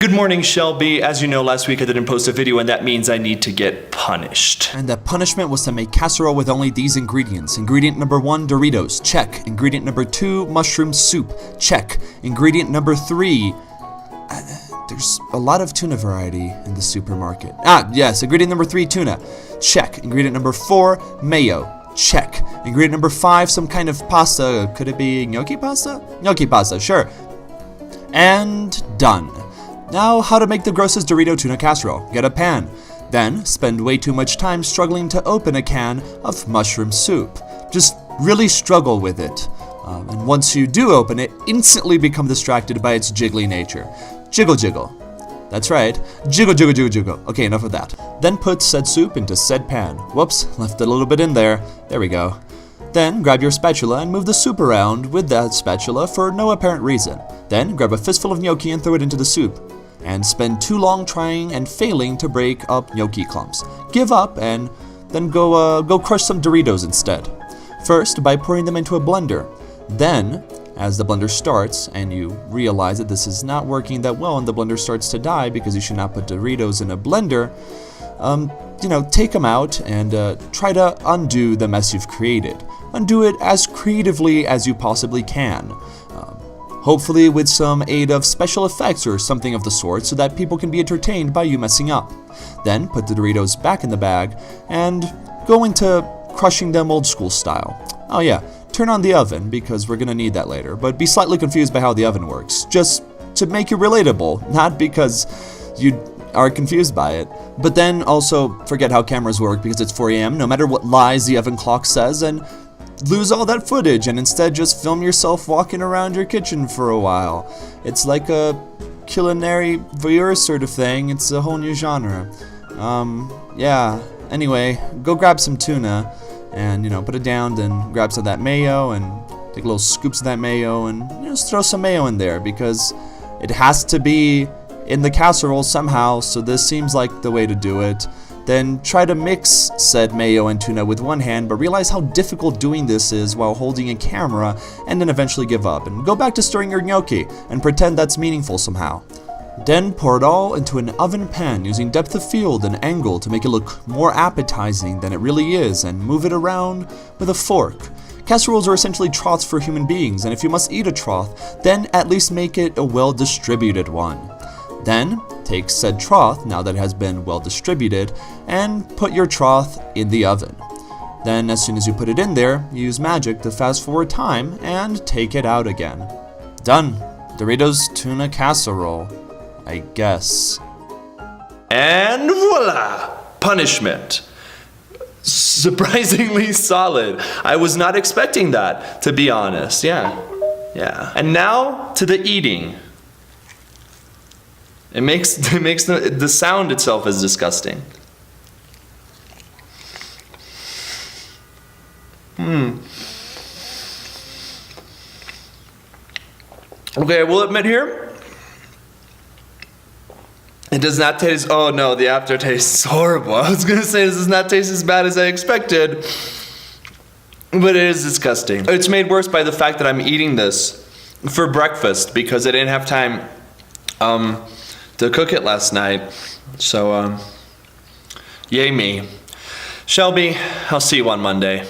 Good morning, Shelby. As you know, last week I didn't post a video, and that means I need to get punished. And the punishment was to make casserole with only these ingredients. Ingredient number 1, Doritos. Check. Ingredient number 2, mushroom soup. Check. Ingredient number 3, there's a lot of tuna variety in the supermarket. Yes. Ingredient number 3, tuna. Check. Ingredient number 4, mayo. Check. Ingredient number 5, some kind of pasta. Could it be gnocchi pasta? Gnocchi pasta, sure. And done. Now, how to make the grossest Dorito tuna casserole. Get a pan. Then, spend way too much time struggling to open a can of mushroom soup. Just really struggle with it. And once you do open it, instantly become distracted by its jiggly nature. Jiggle, jiggle. That's right. Jiggle, jiggle, jiggle, jiggle. Okay, enough of that. Then put said soup into said pan. Whoops, left a little bit in there. There we go. Then grab your spatula and move the soup around with that spatula for no apparent reason. Then grab a fistful of gnocchi and throw it into the soup. And spend too long trying and failing to break up gnocchi clumps. Give up and then go crush some Doritos instead. First, by pouring them into a blender. Then, as the blender starts and you realize that this is not working that well and the blender starts to die because you should not put Doritos in a blender, take them out and try to undo the mess you've created. Undo it as creatively as you possibly can. Hopefully with some aid of special effects or something of the sort so that people can be entertained by you messing up. Then put the Doritos back in the bag and go into crushing them old school style. Oh yeah, turn on the oven because we're gonna need that later, but be slightly confused by how the oven works, just to make it relatable, not because you are confused by it. But then also forget how cameras work because it's 4 a.m. no matter what lies the oven clock says, and lose all that footage and instead just film yourself walking around your kitchen for a while. It's like a culinary voyeur sort of thing. It's a whole new genre. Anyway, go grab some tuna and, put it down, then grab some of that mayo and take little scoops of that mayo and just throw some mayo in there because it has to be in the casserole somehow, so this seems like the way to do it. Then try to mix said mayo and tuna with one hand, but realize how difficult doing this is while holding a camera, and then eventually give up and go back to stirring your gnocchi and pretend that's meaningful somehow. Then pour it all into an oven pan using depth of field and angle to make it look more appetizing than it really is, and move it around with a fork. Casseroles are essentially troughs for human beings, and if you must eat a trough, then at least make it a well-distributed one. Then, take said trough, now that it has been well distributed, and put your trough in the oven. Then, as soon as you put it in there, use magic to fast forward time and take it out again. Done. Doritos Tuna Casserole, I guess. And voila! Punishment. Surprisingly solid. I was not expecting that, to be honest. Yeah. And now to the eating. It makes the sound itself is disgusting. Okay, I will admit here, it does not taste. Oh no, the aftertaste is horrible. I was gonna say this does not taste as bad as I expected, but it is disgusting. It's made worse by the fact that I'm eating this for breakfast because I didn't have time to cook it last night, so yay me. Shelby, I'll see you on Monday.